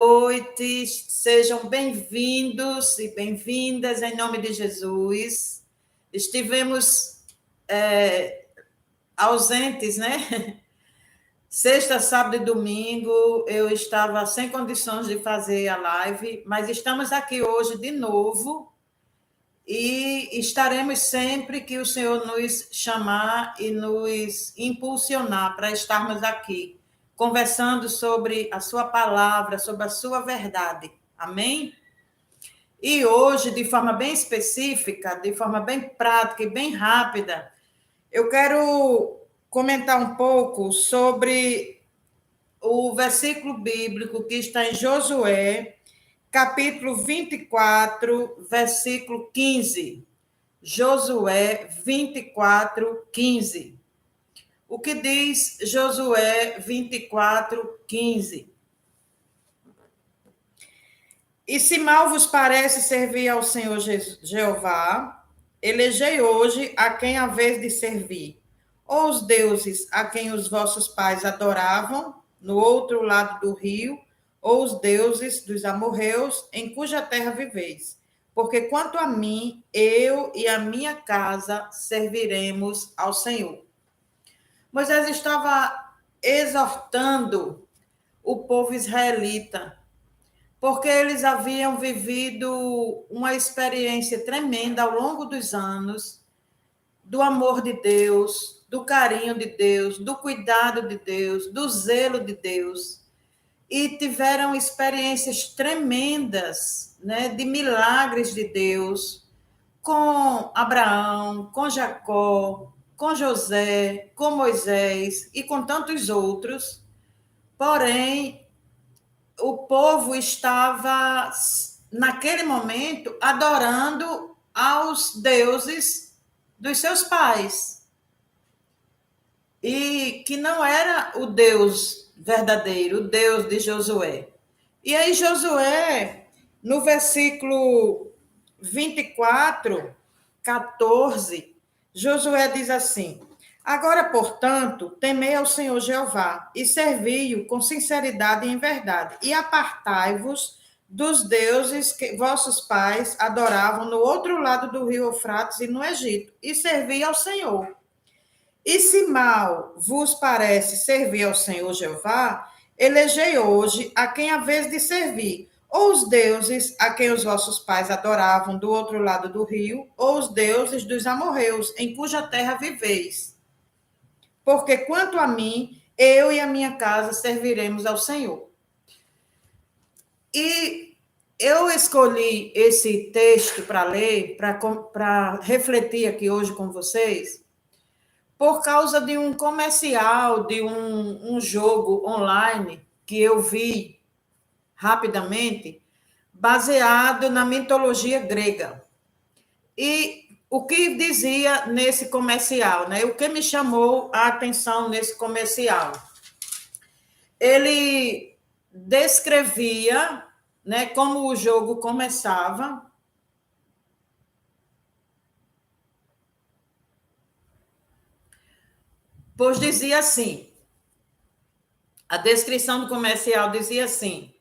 Noite, sejam bem-vindos e bem-vindas em nome de Jesus. Estivemos ausentes, né? Sexta, sábado e domingo eu estava sem condições de fazer a live, mas estamos aqui hoje de novo e estaremos sempre que o Senhor nos chamar e nos impulsionar para estarmos aqui, conversando sobre a sua palavra, sobre a sua verdade. Amém? E hoje, de forma bem específica, de forma bem prática e bem rápida, eu quero comentar um pouco sobre o versículo bíblico que está em Josué, capítulo 24, versículo 15. Josué 24, 15. O que diz Josué 24, 15? E se mal vos parece servir ao Senhor Jeová, elegei hoje a quem a vez de servir, ou os deuses a quem os vossos pais adoravam, no outro lado do rio, ou os deuses dos amorreus, em cuja terra viveis. Porque quanto a mim, eu e a minha casa serviremos ao Senhor. Moisés estava exortando o povo israelita, porque eles haviam vivido uma experiência tremenda ao longo dos anos, do amor de Deus, do carinho de Deus, do cuidado de Deus, do zelo de Deus, e tiveram experiências tremendas, né, de milagres de Deus, com Abraão, com Jacó, com José, com Moisés e com tantos outros. Porém, o povo estava, naquele momento, adorando aos deuses dos seus pais. E que não era o Deus verdadeiro, o Deus de Josué. E aí, Josué, no versículo 24, 14, Josué diz assim: Agora, portanto, temei ao Senhor Jeová e servi-o com sinceridade e em verdade, e apartai-vos dos deuses que vossos pais adoravam no outro lado do rio Eufrates e no Egito, e servi ao Senhor. E se mal vos parece servir ao Senhor Jeová, elegei hoje a quem a vez de servir, ou os deuses a quem os vossos pais adoravam do outro lado do rio, ou os deuses dos amorreus, em cuja terra viveis. Porque quanto a mim, eu e a minha casa serviremos ao Senhor. E eu escolhi esse texto para ler, para refletir aqui hoje com vocês, por causa de um comercial, de um jogo online que eu vi rapidamente, baseado na mitologia grega. E o que dizia nesse comercial, né? O que me chamou a atenção nesse comercial? Ele descrevia, né, como o jogo começava. Pois dizia assim, a descrição do comercial dizia assim: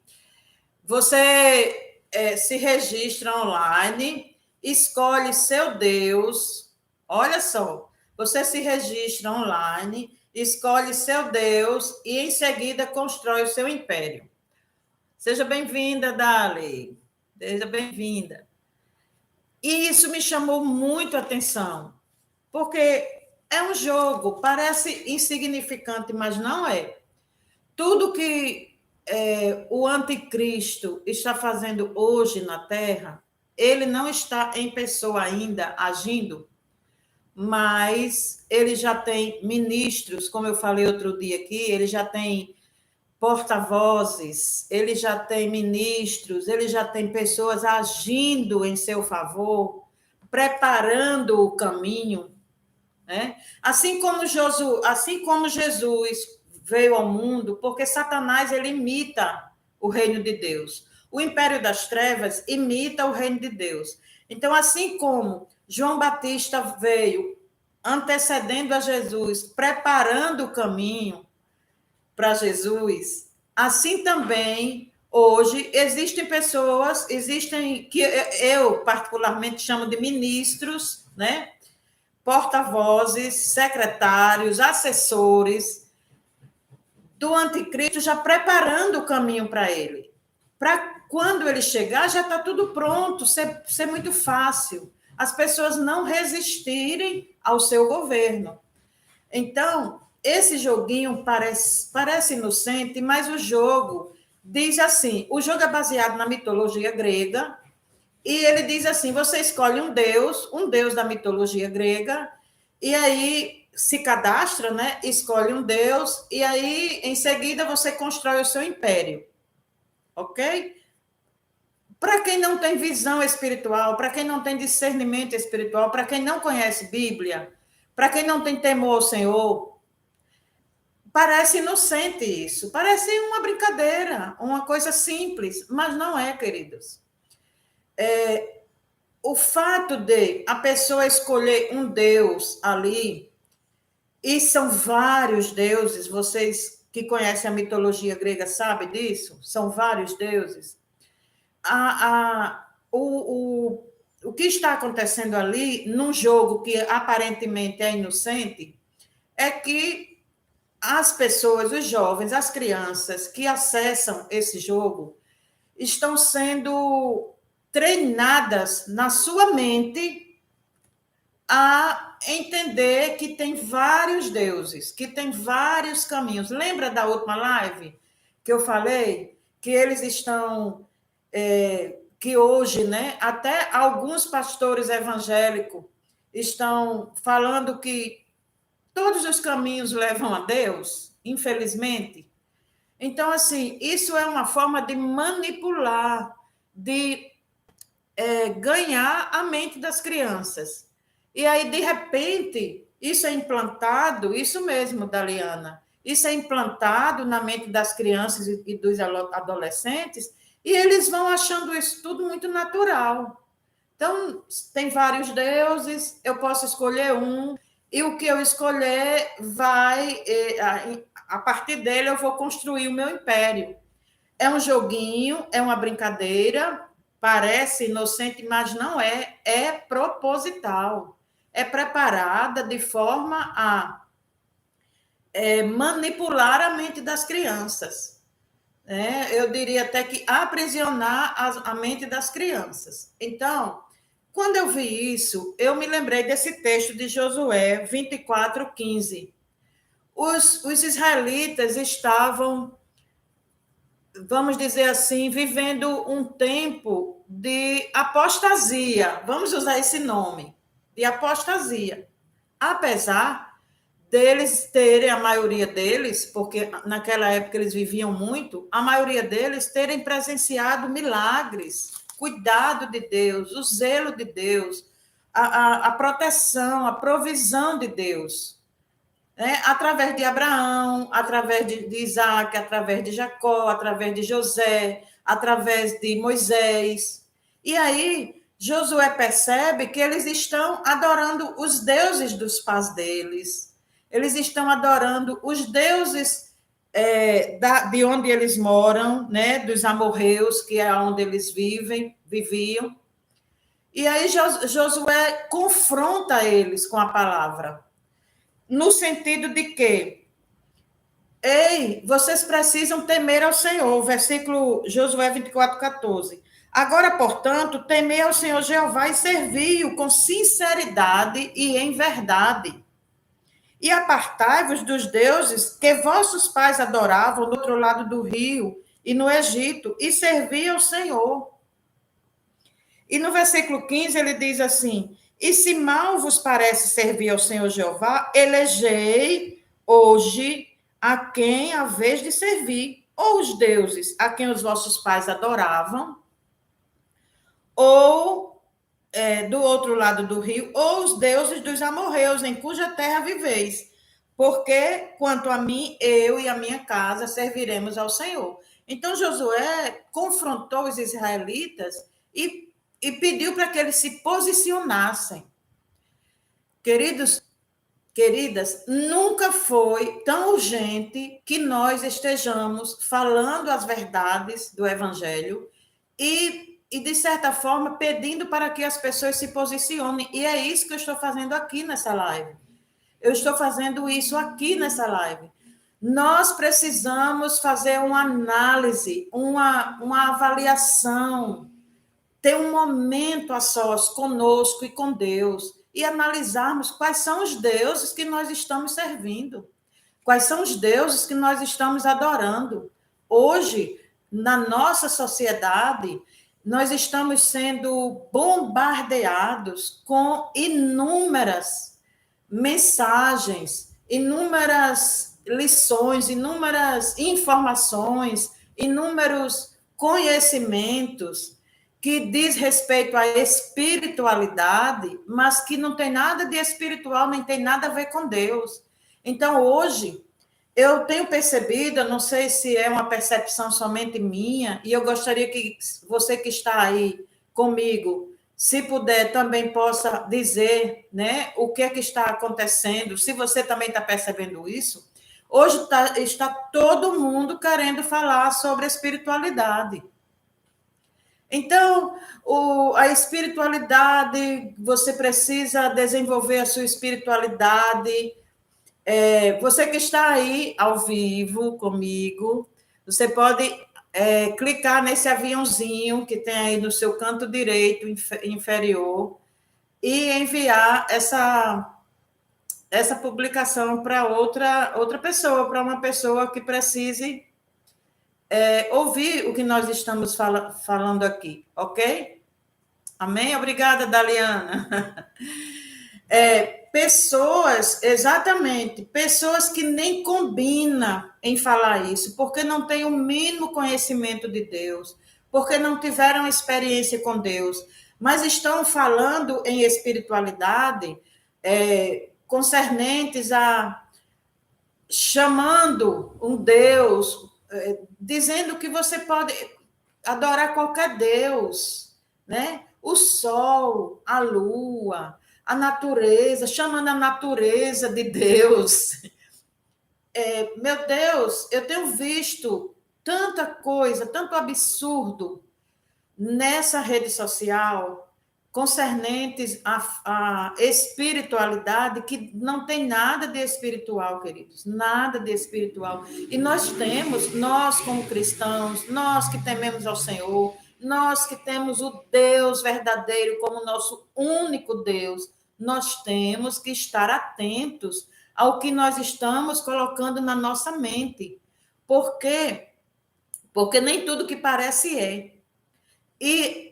você se registra online, escolhe seu Deus, olha só, você se registra online, escolhe seu Deus e em seguida constrói o seu império. Seja bem-vinda, Dali, seja bem-vinda. E isso me chamou muito a atenção, porque é um jogo, parece insignificante, mas não é. Tudo que o anticristo está fazendo hoje na Terra, ele não está em pessoa ainda agindo, mas ele já tem ministros, como eu falei outro dia aqui, ele já tem porta-vozes, ele já tem ministros, ele já tem pessoas agindo em seu favor, preparando o caminho, né? Assim como Jesus veio ao mundo, porque Satanás ele imita o reino de Deus. O império das trevas imita o reino de Deus. Então, assim como João Batista veio antecedendo a Jesus, preparando o caminho para Jesus, assim também Hoje, existem pessoas, existem, que eu particularmente chamo de ministros, né? Porta-vozes, secretários, assessores do anticristo, já preparando o caminho para ele. Para quando ele chegar, já está tudo pronto, ser muito fácil. As pessoas não resistirem ao seu governo. Então, esse joguinho parece inocente, mas o jogo diz assim, o jogo é baseado na mitologia grega, e ele diz assim, você escolhe um deus da mitologia grega, e aí se cadastra, né? Escolhe um deus, e aí, em seguida, você constrói o seu império, ok? Para quem não tem visão espiritual, para quem não tem discernimento espiritual, para quem não conhece Bíblia, para quem não tem temor ao Senhor, parece inocente isso, parece uma brincadeira, uma coisa simples, mas não é, queridos. O fato de a pessoa escolher um Deus ali, e são vários deuses, vocês que conhecem a mitologia grega sabem disso? São vários deuses. O que está acontecendo ali, num jogo que aparentemente é inocente, é que as pessoas, os jovens, as crianças que acessam esse jogo estão sendo treinadas na sua mente a entender que tem vários deuses, que tem vários caminhos. Lembra da última live que eu falei que eles estão, que hoje, né, até alguns pastores evangélicos estão falando que todos os caminhos levam a Deus, infelizmente. Então, assim, isso é uma forma de manipular, de ganhar a mente das crianças. E aí, de repente, isso é implantado, isso mesmo, Daliana, isso é implantado na mente das crianças e dos adolescentes, e eles vão achando isso tudo muito natural. Então, tem vários deuses, eu posso escolher um, e o que eu escolher vai, a partir dele, eu vou construir o meu império. É um joguinho, é uma brincadeira, parece inocente, mas não é, é proposital, é preparada de forma a manipular a mente das crianças. Eu diria até que aprisionar a mente das crianças. Então, quando eu vi isso, eu me lembrei desse texto de Josué 24:15. Os israelitas estavam, vamos dizer assim, vivendo um tempo de apostasia, vamos usar esse nome, de apostasia. Apesar deles terem, a maioria deles, porque naquela época eles viviam muito, a maioria deles terem presenciado milagres, cuidado de Deus, o zelo de Deus, a proteção, a provisão de Deus, né? Através de Abraão, através de Isaac, através de Jacó, através de José, através de Moisés. E aí, Josué percebe que eles estão adorando os deuses dos pais deles, eles estão adorando os deuses de onde eles moram, né? Dos amorreus, que é onde eles viviam. E aí Josué confronta eles com a palavra, no sentido de que, ei, vocês precisam temer ao Senhor, versículo Josué 24:14. Agora, portanto, temei ao Senhor Jeová e servi-o com sinceridade e em verdade. E apartai-vos dos deuses que vossos pais adoravam do outro lado do rio e no Egito, e servi ao Senhor. E no versículo 15 ele diz assim: e se mal vos parece servir ao Senhor Jeová, elegei hoje a quem a vez de servir, ou os deuses a quem os vossos pais adoravam, ou do outro lado do rio, ou os deuses dos amorreus, em cuja terra viveis. Porque, quanto a mim, eu e a minha casa serviremos ao Senhor. Então, Josué confrontou os israelitas e pediu para que eles se posicionassem. Queridos, Queridas, nunca foi tão urgente que nós estejamos falando as verdades do Evangelho de certa forma, pedindo para que as pessoas se posicionem. E é isso que eu estou fazendo aqui nessa live. Eu estou fazendo isso aqui nessa live. Nós precisamos fazer uma análise, uma avaliação, ter um momento a sós conosco e com Deus e analisarmos quais são os deuses que nós estamos servindo, quais são os deuses que nós estamos adorando. Hoje, na nossa sociedade, nós estamos sendo bombardeados com inúmeras mensagens, inúmeras lições, inúmeras informações, inúmeros conhecimentos que diz respeito à espiritualidade, mas que não tem nada de espiritual, nem tem nada a ver com Deus. Então, hoje, eu tenho percebido, eu não sei se é uma percepção somente minha, e eu gostaria que você que está aí comigo, se puder, também possa dizer, né, o que é que está acontecendo, se você também está percebendo isso. Hoje está todo mundo querendo falar sobre espiritualidade. Então, a espiritualidade, você precisa desenvolver a sua espiritualidade. Você que está aí ao vivo comigo, você pode clicar nesse aviãozinho que tem aí no seu canto direito inferior e enviar essa publicação para outra pessoa, para uma pessoa que precise ouvir o que nós estamos falando aqui, ok? Amém? Obrigada, Daliana. Pessoas, exatamente, pessoas que nem combinam em falar isso, porque não têm o mínimo conhecimento de Deus, porque não tiveram experiência com Deus, mas estão falando em espiritualidade concernentes a chamando um Deus, dizendo que você pode adorar qualquer Deus, né? O sol, a lua, a natureza, chamando a natureza de Deus. Meu Deus, eu tenho visto tanta coisa, tanto absurdo nessa rede social concernentes à espiritualidade, que não tem nada de espiritual, queridos, nada de espiritual. E nós como cristãos, nós que tememos ao Senhor, nós que temos o Deus verdadeiro como nosso único Deus, nós temos que estar atentos ao que nós estamos colocando na nossa mente. Por quê? Porque nem tudo que parece é. E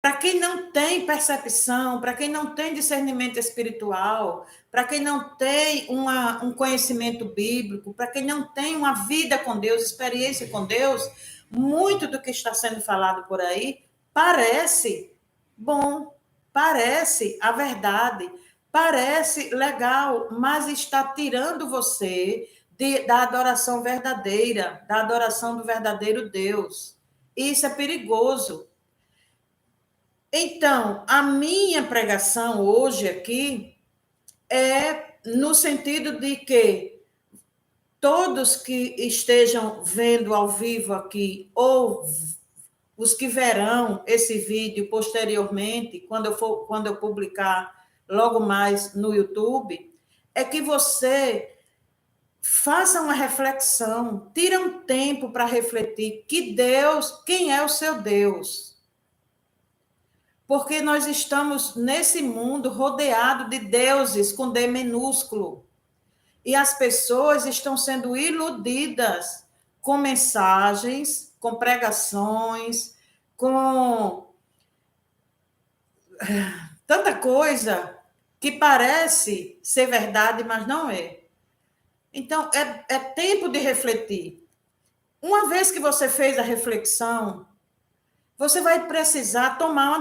para quem não tem percepção, para quem não tem discernimento espiritual, para quem não tem um conhecimento bíblico, para quem não tem uma vida com Deus, experiência com Deus, muito do que está sendo falado por aí parece bom, parece a verdade, parece legal, mas está tirando você da adoração verdadeira, da adoração do verdadeiro Deus. Isso é perigoso. Então, a minha pregação hoje aqui é no sentido de que todos que estejam vendo ao vivo aqui, ou os que verão esse vídeo posteriormente, quando eu publicar logo mais no YouTube, é que você faça uma reflexão, tira um tempo para refletir quem é o seu Deus. Porque nós estamos nesse mundo rodeado de deuses com D minúsculo. E as pessoas estão sendo iludidas com mensagens, com pregações, com tanta coisa que parece ser verdade, mas não é. Então, é tempo de refletir. Uma vez que você fez a reflexão, você vai precisar tomar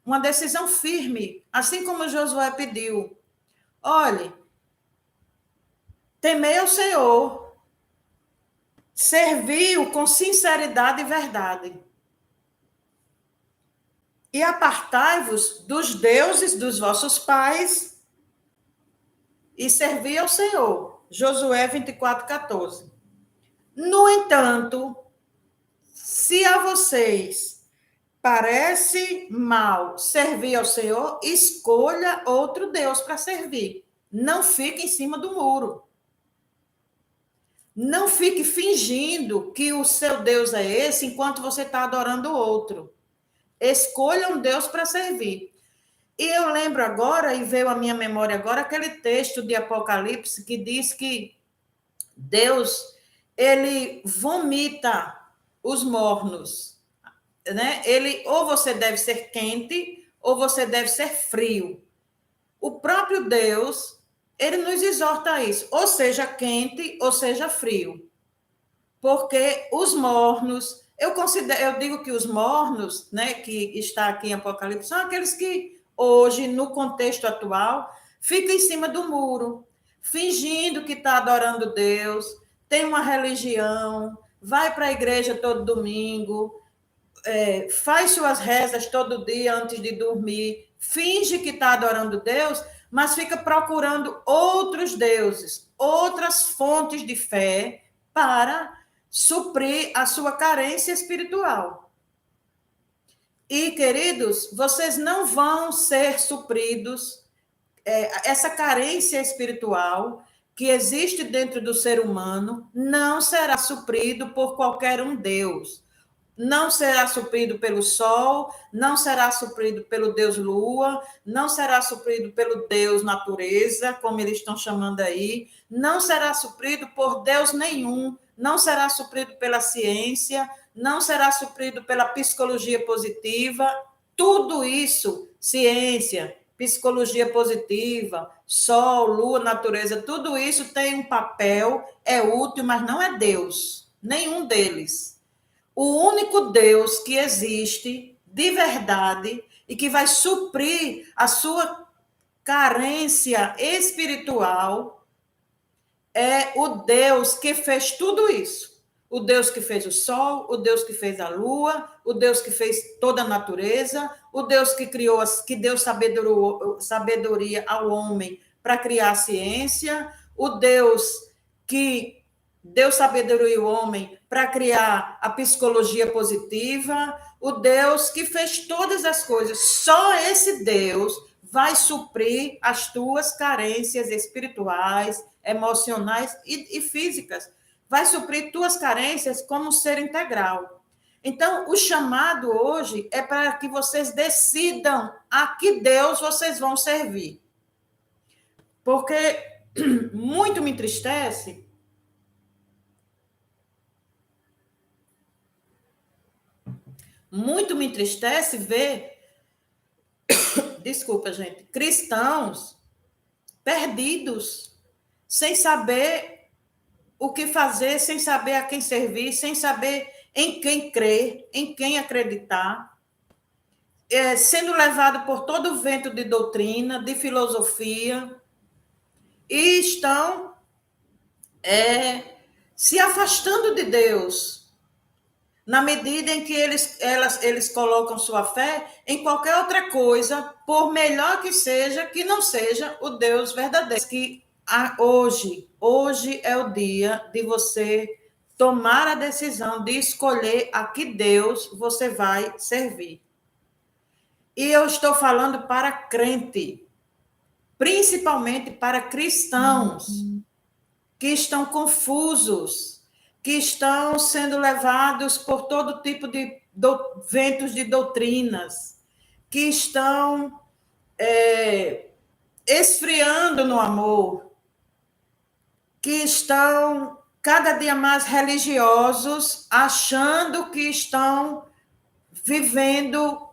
uma decisão firme, assim como Josué pediu. Olhe, temei ao Senhor, serviu com sinceridade e verdade. E apartai-vos dos deuses dos vossos pais e servir ao Senhor. Josué 24:14. No entanto, se a vocês parece mal servir ao Senhor, escolha outro Deus para servir. Não fique em cima do muro. Não fique fingindo que o seu Deus é esse enquanto você está adorando outro. Escolha um Deus para servir. E eu lembro agora, e veio à minha memória agora, aquele texto de Apocalipse que diz que Deus, ele vomita os mornos, né? Ele, ou você deve ser quente, ou você deve ser frio. O próprio Deus, ele nos exorta a isso, ou seja quente, ou seja frio. Porque os mornos, eu digo que os mornos, né, que está aqui em Apocalipse, são aqueles que hoje, no contexto atual, ficam em cima do muro, fingindo que está adorando Deus, tem uma religião, vai para a igreja todo domingo, faz suas rezas todo dia antes de dormir, finge que está adorando Deus, mas fica procurando outros deuses, outras fontes de fé para suprir a sua carência espiritual. E, queridos, vocês não vão ser supridos, essa carência espiritual que existe dentro do ser humano não será suprido por qualquer um Deus. Não será suprido pelo sol, não será suprido pelo Deus Lua, não será suprido pelo Deus Natureza, como eles estão chamando aí, não será suprido por Deus nenhum, não será suprido pela ciência, não será suprido pela psicologia positiva. Tudo isso, ciência, psicologia positiva, sol, lua, natureza, tudo isso tem um papel, é útil, mas não é Deus, nenhum deles. O único Deus que existe de verdade e que vai suprir a sua carência espiritual é o Deus que fez tudo isso. O Deus que fez o sol, o Deus que fez a lua, o Deus que fez toda a natureza, o Deus que criou, que deu sabedoria ao homem para criar a ciência, o Deus que deu sabedoria ao homem para criar a psicologia positiva, o Deus que fez todas as coisas. Só esse Deus vai suprir as tuas carências espirituais, emocionais e físicas. Vai suprir tuas carências como ser integral. Então, o chamado hoje é para que vocês decidam a que Deus vocês vão servir. Porque muito me entristece ver, desculpa, gente, cristãos perdidos, sem saber o que fazer, sem saber a quem servir, sem saber em quem crer, em quem acreditar, sendo levado por todo o vento de doutrina, de filosofia, e estão se afastando de Deus, na medida em que eles colocam sua fé em qualquer outra coisa, por melhor que seja, que não seja o Deus verdadeiro. Que hoje é o dia de você tomar a decisão de escolher a que Deus você vai servir. E eu estou falando para crente, principalmente para cristãos que estão confusos, que estão sendo levados por todo tipo de ventos de doutrinas, que estão esfriando no amor, que estão cada dia mais religiosos, achando que estão vivendo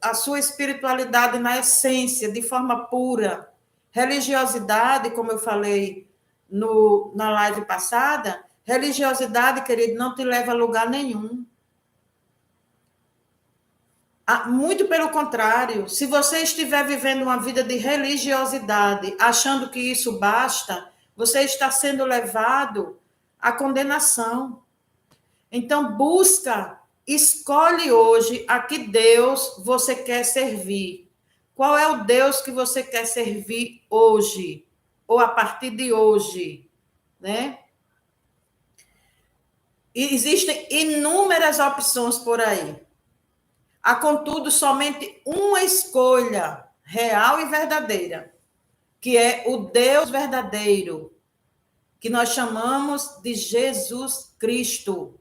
a sua espiritualidade na essência, de forma pura. Religiosidade, como eu falei na live passada, religiosidade, querido, não te leva a lugar nenhum. Muito pelo contrário, se você estiver vivendo uma vida de religiosidade, achando que isso basta, você está sendo levado à condenação. Então, escolhe hoje a que Deus você quer servir. Qual é o Deus que você quer servir hoje? ou a partir de hoje, né? E existem inúmeras opções por aí. Há, contudo, somente uma escolha real e verdadeira, que é o Deus verdadeiro, que nós chamamos de Jesus Cristo.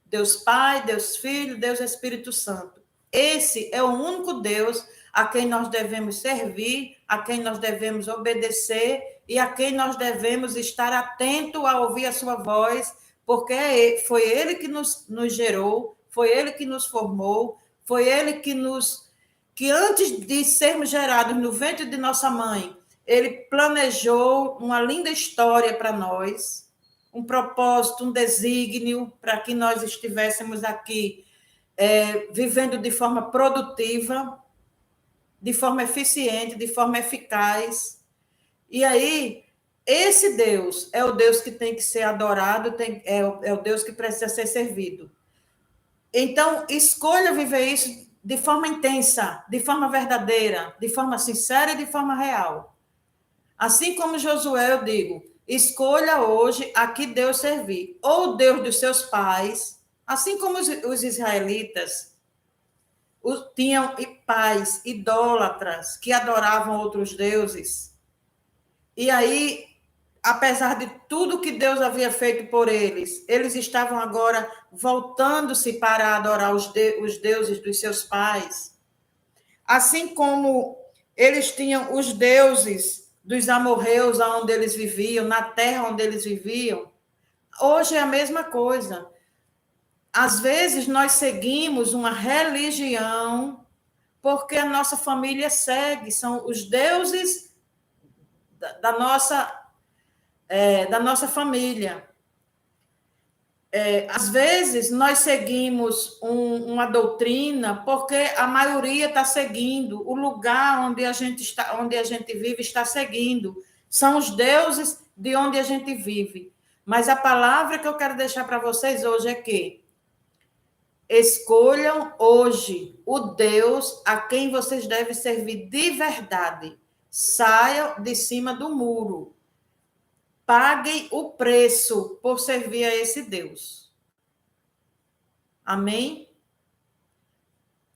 Deus Pai, Deus Filho, Deus Espírito Santo. Esse é o único Deus a quem nós devemos servir, a quem nós devemos obedecer e a quem nós devemos estar atento a ouvir a sua voz, porque foi Ele que nos gerou, foi Ele que nos formou, foi Ele que antes de sermos gerados no ventre de nossa mãe, Ele planejou uma linda história para nós, um propósito, um desígnio para que nós estivéssemos aqui vivendo de forma produtiva, de forma eficiente, de forma eficaz. E aí, esse Deus é o Deus que tem que ser adorado, é o Deus que precisa ser servido. Então, escolha viver isso de forma intensa, de forma verdadeira, de forma sincera e de forma real. Assim como Josué, eu digo, escolha hoje a que Deus servir. Ou o Deus dos seus pais, assim como os israelitas tinham pais idólatras que adoravam outros deuses. E aí, apesar de tudo que Deus havia feito por eles, eles estavam agora voltando-se para adorar os deuses dos seus pais. Assim como eles tinham os deuses dos amorreus onde eles viviam, na terra onde eles viviam, hoje é a mesma coisa. Às vezes nós seguimos uma religião porque a nossa família segue, são os deuses da nossa família. Às vezes nós seguimos uma doutrina porque a maioria está seguindo, o lugar onde a gente vive está seguindo, são os deuses de onde a gente vive. Mas a palavra que eu quero deixar para vocês hoje é que escolham hoje o Deus a quem vocês devem servir de verdade. Saiam de cima do muro. Paguem o preço por servir a esse Deus. Amém?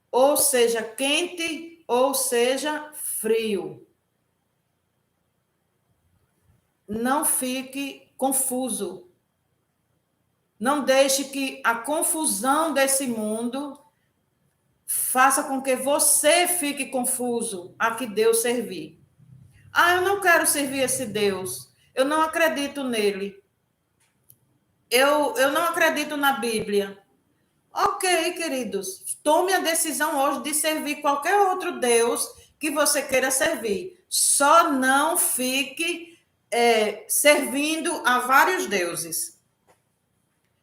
Ou seja quente, ou seja frio. Não fique confuso. Não deixe que a confusão desse mundo faça com que você fique confuso a que Deus servir. Ah, eu não quero servir esse Deus. Eu não acredito nele. Eu não acredito na Bíblia. Ok, queridos. Tome a decisão hoje de servir qualquer outro Deus que você queira servir. Só não fique servindo a vários deuses.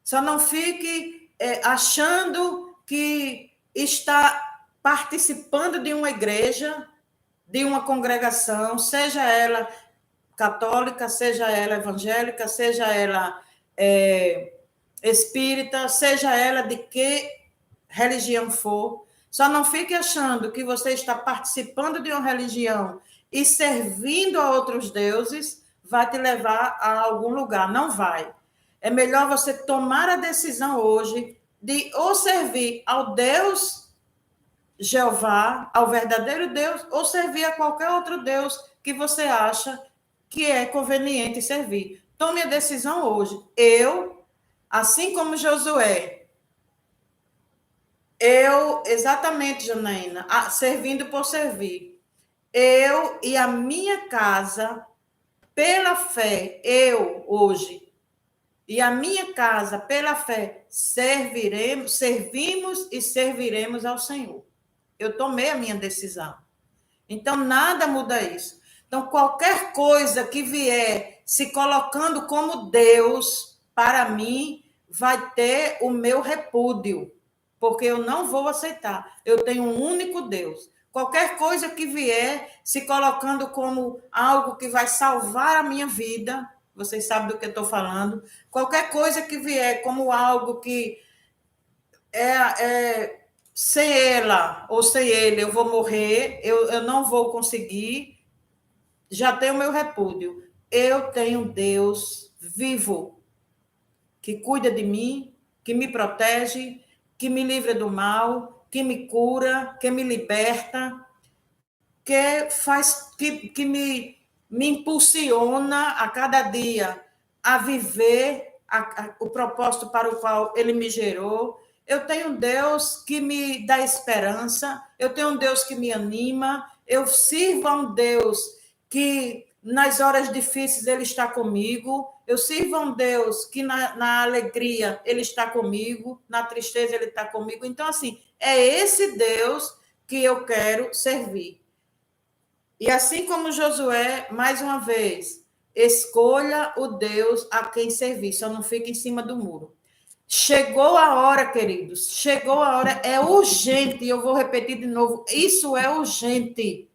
Só não fique achando que está participando de uma igreja, de uma congregação, seja ela católica, seja ela evangélica, seja ela espírita, seja ela de que religião for. Só não fique achando que você está participando de uma religião e servindo a outros deuses vai te levar a algum lugar. Não vai. É melhor você tomar a decisão hoje de ou servir ao Deus Jeová, ao verdadeiro Deus, ou servir a qualquer outro Deus que você acha que é conveniente servir. Tome a decisão hoje. Eu, assim como Josué, exatamente, Janaína, servindo por servir. Eu e a minha casa, pela fé, eu hoje, e a minha casa, pela fé, servimos e serviremos ao Senhor. Eu tomei a minha decisão. Então, nada muda isso. Então, qualquer coisa que vier se colocando como Deus, para mim, vai ter o meu repúdio, porque eu não vou aceitar. Eu tenho um único Deus. Qualquer coisa que vier se colocando como algo que vai salvar a minha vida, vocês sabem do que eu estou falando, qualquer coisa que vier como algo que sem ela ou sem ele eu vou morrer, eu não vou conseguir, já tenho o meu repúdio. eu tenho um Deus vivo, que cuida de mim, que me protege, que me livra do mal, que me cura, que me liberta, que faz que me impulsiona a cada dia a viver o propósito para o qual ele me gerou. Eu tenho um Deus que me dá esperança, eu tenho um Deus que me anima, eu sirvo a um Deus que nas horas difíceis ele está comigo, eu sirvo a um Deus que na alegria ele está comigo, na tristeza ele está comigo. Então, assim, é esse Deus que eu quero servir. E assim como Josué, mais uma vez, escolha o Deus a quem servir, só não fique em cima do muro. Chegou a hora, queridos, chegou a hora, é urgente, eu vou repetir de novo, isso é urgente,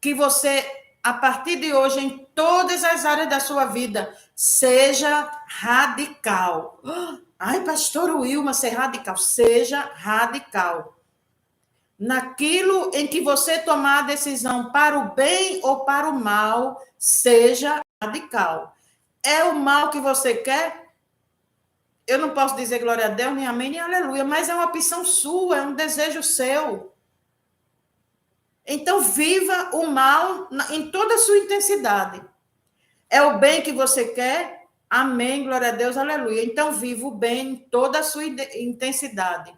que você, a partir de hoje, em todas as áreas da sua vida, seja radical. Ai, pastor Wilma, ser radical, seja radical. Naquilo em que você tomar a decisão para o bem ou para o mal, seja radical. É o mal que você quer? Eu não posso dizer glória a Deus, nem amém, nem aleluia, mas é uma opção sua, é um desejo seu. Então, viva o mal em toda a sua intensidade. É o bem que você quer? Amém, glória a Deus, aleluia. Então, viva o bem em toda a sua intensidade.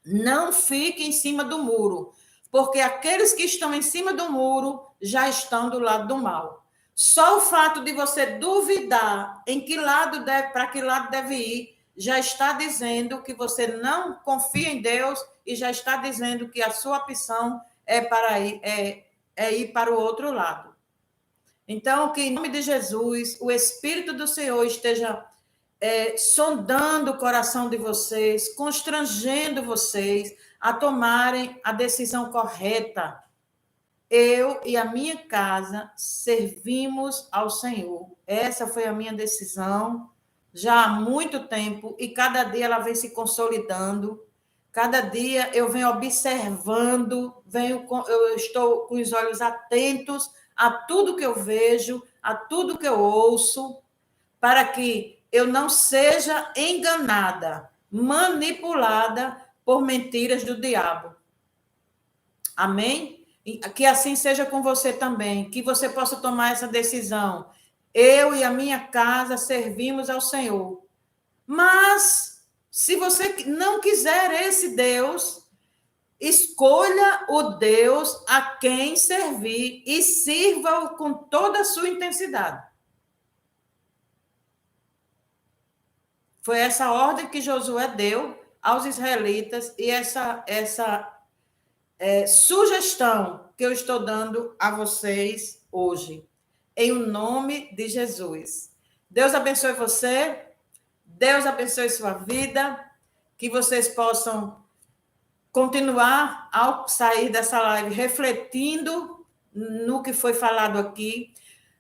Não fique em cima do muro, porque aqueles que estão em cima do muro já estão do lado do mal. Só o fato de você duvidar em que lado deve, para que lado deve ir, já está dizendo que você não confia em Deus e já está dizendo que a sua opção é para ir para o outro lado. Então, que em nome de Jesus, o Espírito do Senhor esteja sondando o coração de vocês, constrangendo vocês a tomarem a decisão correta. Eu e a minha casa servimos ao Senhor. Essa foi a minha decisão já há muito tempo e cada dia ela vem se consolidando. Cada dia eu venho observando, eu estou com os olhos atentos a tudo que eu vejo, a tudo que eu ouço, para que eu não seja enganada, manipulada por mentiras do diabo. Amém? Que assim seja com você também, que você possa tomar essa decisão. Eu e a minha casa servimos ao Senhor. Mas, se você não quiser esse Deus, escolha o Deus a quem servir e sirva-o com toda a sua intensidade. Foi essa ordem que Josué deu aos israelitas e essa sugestão que eu estou dando a vocês hoje, em o nome de Jesus. Deus abençoe você, Deus abençoe sua vida, que vocês possam continuar, ao sair dessa live, refletindo no que foi falado aqui.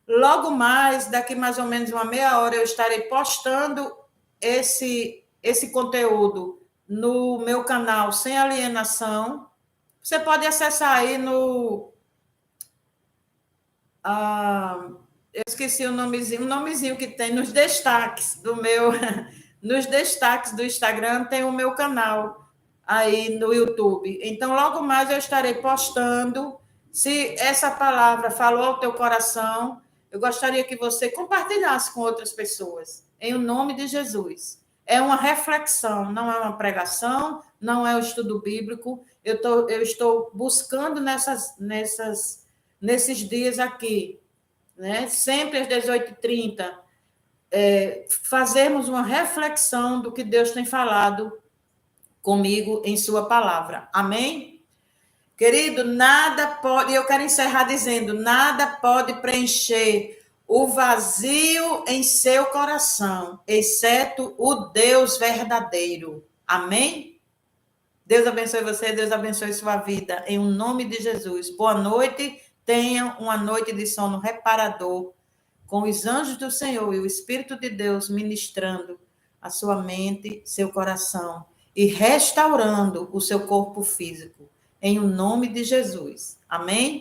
Logo mais, daqui mais ou menos uma meia hora, eu estarei postando esse conteúdo no meu canal Sem Alienação. Você pode acessar aí no... eu esqueci o nomezinho que tem nos destaques do meu... Nos destaques do Instagram tem o meu canal aí no YouTube. Então, logo mais eu estarei postando. Se essa palavra falou ao teu coração, eu gostaria que você compartilhasse com outras pessoas, em o nome de Jesus. É uma reflexão, não é uma pregação, não é um estudo bíblico. Eu estou buscando nesses dias aqui, né? Sempre às 18h30, fazermos uma reflexão do que Deus tem falado comigo em sua palavra. Amém? Querido, nada pode, e eu quero encerrar dizendo, nada pode preencher o vazio em seu coração, exceto o Deus verdadeiro. Amém? Deus abençoe você, Deus abençoe sua vida, em nome de Jesus. Boa noite, tenham uma noite de sono reparador, com os anjos do Senhor e o Espírito de Deus ministrando a sua mente, seu coração, e restaurando o seu corpo físico, em o nome de Jesus. Amém?